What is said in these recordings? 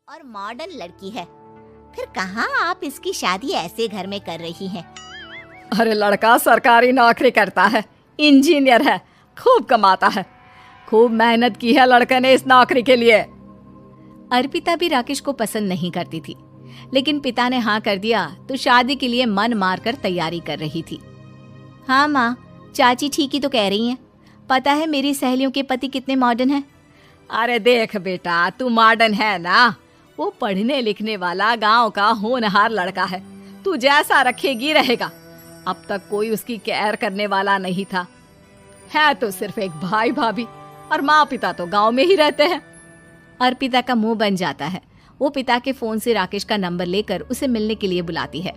और मॉडर्न लड़की है, फिर कहाँ आप इसकी शादी ऐसे घर में कर रही हैं? अरे लड़का सरकारी नौकरी करता है, इंजीनियर है, खूब कमाता है, खूब मेहनत की है लड़के ने इस नौकरी के लिए। अर्पिता भी राकेश को पसंद नहीं करती थी, लेकिन पिता ने हाँ कर दिया तो शादी के लिए मन मारकर तैयारी कर रही थी। हाँ माँ, चाची ठीक ही तो कह रही हैं। पता है मेरी सहेलियों के पति कितने मॉडर्न हैं। अरे देख बेटा, तू मॉडर्न है ना, वो पढ़ने लिखने वाला गांव का होनहार लड़का है, तू जैसा रखेगी रहेगा। अब तक कोई उसकी केयर करने वाला नहीं था, है तो सिर्फ एक भाई भाभी, और माँ पिता तो गांव में ही रहते हैं। अर्पिता का मुंह बन जाता है। वो पिता के फोन से राकेश का नंबर लेकर उसे मिलने के लिए बुलाती है।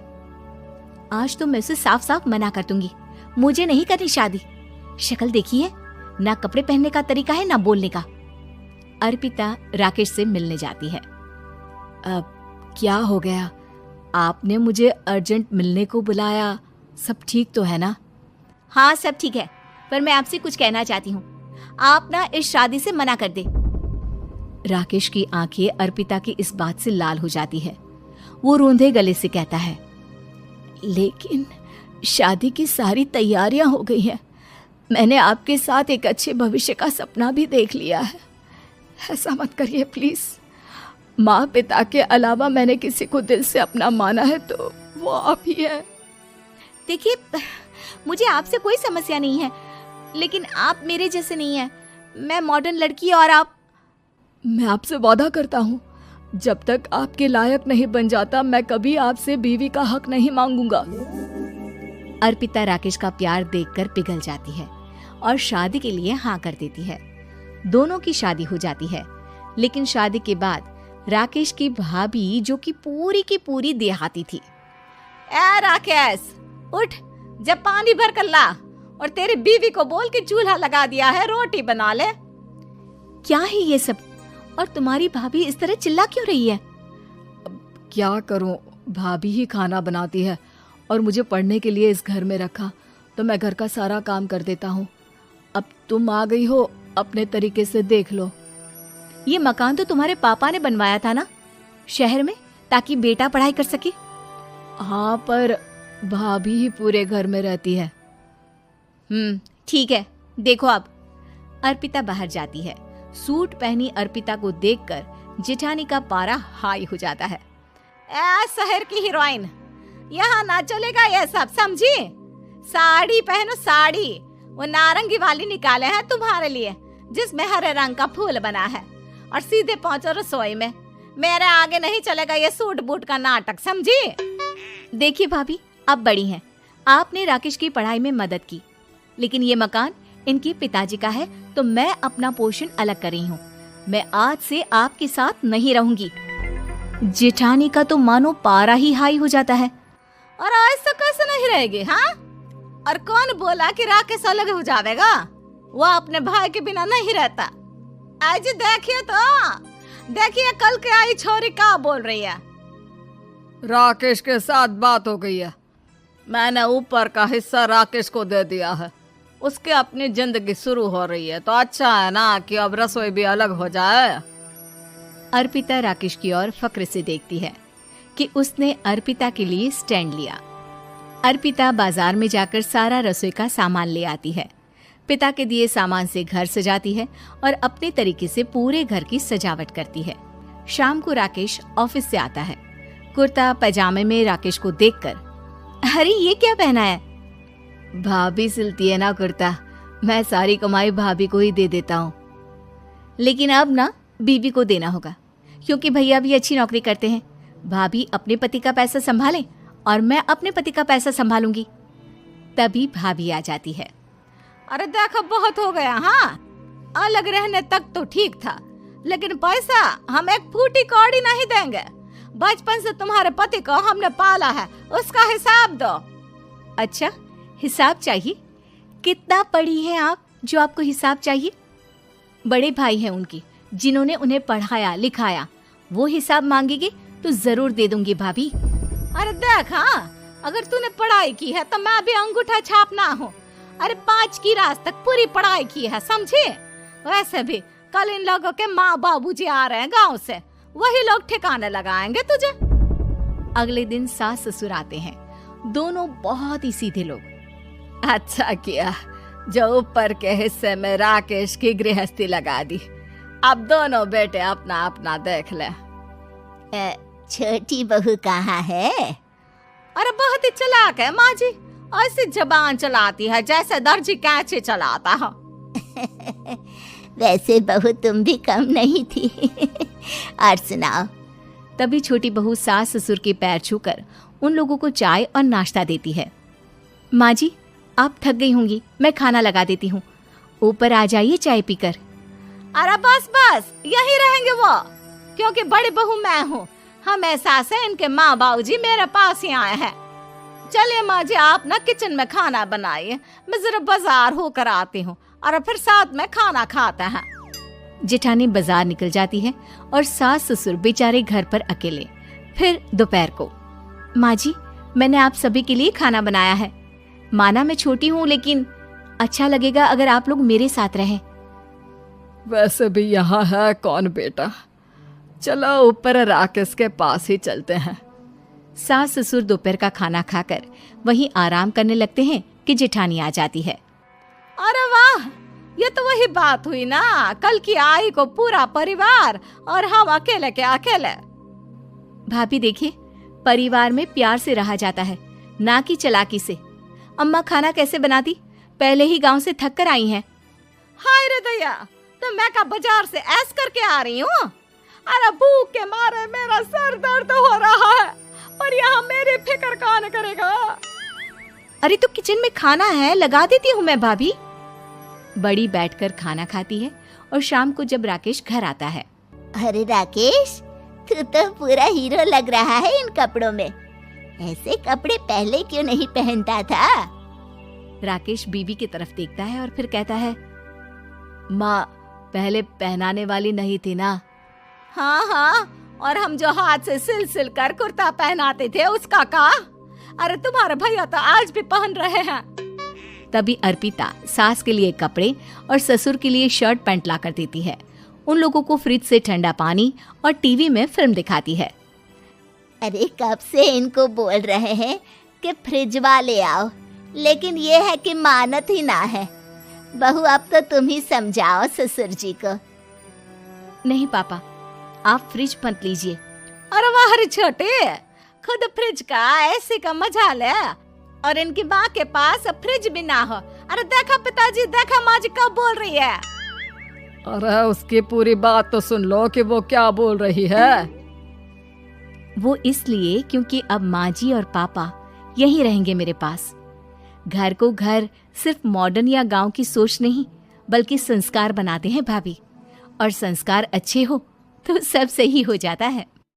आज तो मैं उसे साफ साफ मना कर दूंगी, मुझे नहीं करनी शादी। शक्ल देखी है, ना कपड़े पहनने का तरीका है ना बोलने का। अर्पिता राकेश से मिलने जाती है। अब क्या हो गया, आपने मुझे अर्जेंट मिलने को बुलाया, सब ठीक तो है ना? हाँ सब ठीक है, पर मैं आपसे कुछ कहना चाहती हूँ। आप ना इस शादी से मना कर दे। राकेश की आंखें अर्पिता की इस बात से लाल हो जाती है। वो रोंदे गले से कहता है, लेकिन शादी की सारी तैयारियां हो गई हैं। मैंने आपके साथ एक अच्छे भविष्य का सपना भी देख लिया है। ऐसा मत करिए प्लीज। माँ पिता के अलावा मैंने किसी को दिल से अपना माना है तो वो आप ही है। देखिए, मुझे आपसे कोई समस्या नहीं है, लेकिन आप मेरे जैसे नहीं हैं। मैं मॉडर्न लड़की और आप। मैं आपसे वादा करता हूँ, जब तक आपके लायक नहीं बन जाता मैं कभी आपसे बीवी का हक नहीं मांगूंगा। अर्पिता राकेश का प्यार देखकर पिघल जाती है और शादी के लिए हाँ कर देती है। दोनों की शादी हो जाती है, लेकिन शादी के बाद राकेश की भाभी, जो कि पूरी की पूरी देहाती थी। ए राकेश, उठ, जब पानी भर कर ला और तेरी बीवी को बोल के चूल्हा लगा दिया है, रोटी बना ले। क्या है ये सब? और तुम्हारी भाभी इस तरह चिल्ला क्यों रही है? क्या करूं, भाभी ही खाना बनाती है और मुझे पढ़ने के लिए इस घर में रखा, तो मैं घर का सारा काम कर देता हूँ। अब तुम आ गई हो, अपने तरीके से देख लो। ये मकान तो तुम्हारे पापा ने बनवाया था ना, शहर में, ताकि बेटा पढ़ाई कर सके। हाँ, पर भाभी ही पूरे घर में रहती है। ठीक है, देखो अब। अर्पिता बाहर जाती है। सूट पहनी अर्पिता को देखकर जेठानी का पारा हाई हो जाता है। ए शहर की हीरोइन, यहाँ ना चलेगा ये सब, समझी? साड़ी पहनो, साड़ी। वो नारंगी वाली निकाले हैं तुम्हारे लिए, जिसमें हरे रंग का फूल बना है, और सीधे पहुंचो रसोई में। मेरे आगे नहीं चलेगा ये सूट बूट का नाटक, समझी? देखिए भाभी, आप बड़ी हैं, आपने राकेश की पढ़ाई में मदद की, लेकिन ये मकान इनके पिताजी का है, तो मैं अपना पोर्शन अलग कर रही हूँ। मैं आज से आपके साथ नहीं रहूंगी। जेठानी का तो मानो पारा ही हाई हो जाता है। और ऐसा कैसे नहीं रहेगी? हाँ, और कौन बोला कि राकेश अलग हो जाएगा? वो अपने भाई के बिना नहीं रहता। आज देखिए तो, देखिए कल के आई छोरी क्या बोल रही है। राकेश के साथ बात हो गई है, मैंने ऊपर का हिस्सा राकेश को दे दिया है, उसके अपनी जिंदगी शुरू हो रही है, तो अच्छा है ना कि अब रसोई भी अलग हो जाए। अर्पिता राकेश की ओर फक्र से देखती है कि उसने अर्पिता के लिए स्टैंड लिया। अर्पिता बाजार में जाकर सारा रसोई का सामान ले आती है। पिता के दिए सामान से घर सजाती है और अपने तरीके से पूरे घर की सजावट करती है। शाम को राकेश ऑफिस से आता है। कुर्ता पैजामे में राकेश को देखकर, अरे ये क्या पहना है? भाभी सिलती है ना कुर्ता, मैं सारी कमाई भाभी को ही दे देता हूँ। लेकिन अब ना बीबी को देना होगा, क्योंकि भैया भी अच्छी नौकरी करते हैं। भाभी अपने पति का पैसा संभालें और मैं अपने पति का पैसा संभालूंगी। तभी भाभी आ जाती है। अरे देखो, बहुत हो गया। हाँ, अलग रहने तक तो ठीक था, लेकिन पैसा हम एक फूटी कौड़ी नहीं देंगे। बचपन से तुम्हारे पति को हमने पाला है, उसका हिसाब दो। अच्छा, हिसाब चाहिए? कितना पढ़ी हैं आप जो आपको हिसाब चाहिए? बड़े भाई हैं उनकी, जिन्होंने उन्हें पढ़ाया लिखाया, वो हिसाब मांगेंगे तो जरूर दे दूंगी भाभी। अरे देख, हाँ, अगर तूने पढ़ाई की है तो मैं भी अंगूठा छापना हूँ। अरे 5 की क्लास तक पूरी पढ़ाई की है, समझे? वैसे भी कल इन लोगों के माँ बाबूजी आ रहे हैं गाँव से, वही लोग ठिकाने लगाएंगे तुझे। अगले दिन सास ससुर आते हैं, दोनों बहुत ही सीधे लोग। अच्छा किया जो ऊपर के हिस्से में राकेश की गृहस्थी लगा दी। अब दोनों बेटे अपना अपना देख ले। छोटी बहू कहाँ है? अरे बहुत ही चालाक है माँ जी, ऐसी जबान चलाती है जैसे दर्जी कैंची चलाता है। वैसे बहू तुम भी कम नहीं थी। और सुनाओ। तभी छोटी बहू सास ससुर के पैर छूकर उन लोगों को चाय और नाश्ता देती है। माँ जी, आप थक गई होंगी, मैं खाना लगा देती हूँ, ऊपर आ जाइए चाय पीकर। अरे बस बस यही रहेंगे वो, क्योंकि बड़ी बहू मैं हूँ। हमेशा से इनके माँ बाबूजी मेरे पास ही आए हैं। चलिए माँ जी, आप ना किचन में खाना बनाइए, मैं जरा बाजार होकर आती हूँ और फिर साथ में खाना खाते हैं। जेठानी बाजार निकल जाती है और सास ससुर बेचारे घर पर अकेले। फिर दोपहर को, माँ जी मैंने आप सभी के लिए खाना बनाया है। माना मैं छोटी हूँ, लेकिन अच्छा लगेगा अगर आप लोग मेरे साथ रहें। वैसे भी यहाँ है कौन बेटा, चलो ऊपर राकेश के पास ही चलते हैं। सास ससुर दोपहर का खाना खाकर वहीं आराम करने लगते हैं कि जेठानी आ जाती है। अरे वाह, ये तो वही बात हुई ना, कल की आई को पूरा परिवार और हम अकेले के अकेले। भाभी देखिए, परिवार में प्यार से रहा जाता है, ना कि चालाकी से। अम्मा खाना कैसे बनाती, पहले ही गांव से थक कर आई हैं। हाय रे दया, तो मैं का बाजार से ऐस करके आ रही हूँ। अरे भूख के मारे मेरा सर दर्द हो रहा है, और यहाँ मेरी फिक्र कौन करेगा। अरे तो किचन में खाना है, लगा देती हूँ मैं भाभी। बड़ी बैठकर खाना खाती है और शाम को जब राकेश घर आता है। अरे राकेश, तू तो पूरा हीरो लग रहा है इन कपड़ों में। ऐसे कपड़े पहले क्यों नहीं पहनता था? राकेश बीबी की तरफ देखता है और फिर कहता है, माँ पहले पहनाने वाली नहीं थी ना। हाँ हाँ, और हम जो हाथ से सिल सिल कर कुर्ता पहनाते थे उसका का? अरे तुम्हारे भैया तो आज भी पहन रहे हैं। तभी अर्पिता सास के लिए कपड़े और ससुर के लिए शर्ट पैंट ला कर देती है। उन लोगों को फ्रिज से ठंडा पानी और टीवी में फिल्म दिखाती है। अरे कब से इनको बोल रहे हैं कि फ्रिज वाले आओ, लेकिन ये है कि मानत ही ना है। बहू अब तो तुम ही समझाओ ससुर जी को। नहीं पापा, आप फ्रिज मत लीजिए। अरे वाह रे छोटे, खुद फ्रिज का ऐसे का मजा ले, और इनकी माँ के पास फ्रिज भी ना हो। अरे देखा पिताजी, देखा माँ जी कब बोल रही है। अरे उसकी पूरी बात तो सुन लो कि वो क्या बोल रही है। वो इसलिए क्योंकि अब माँ जी और पापा यहीं रहेंगे मेरे पास। घर को घर सिर्फ मॉडर्न या गांव की सोच नहीं, बल्कि संस्कार बनाते हैं भाभी, और संस्कार अच्छे हो तो सब सही हो जाता है।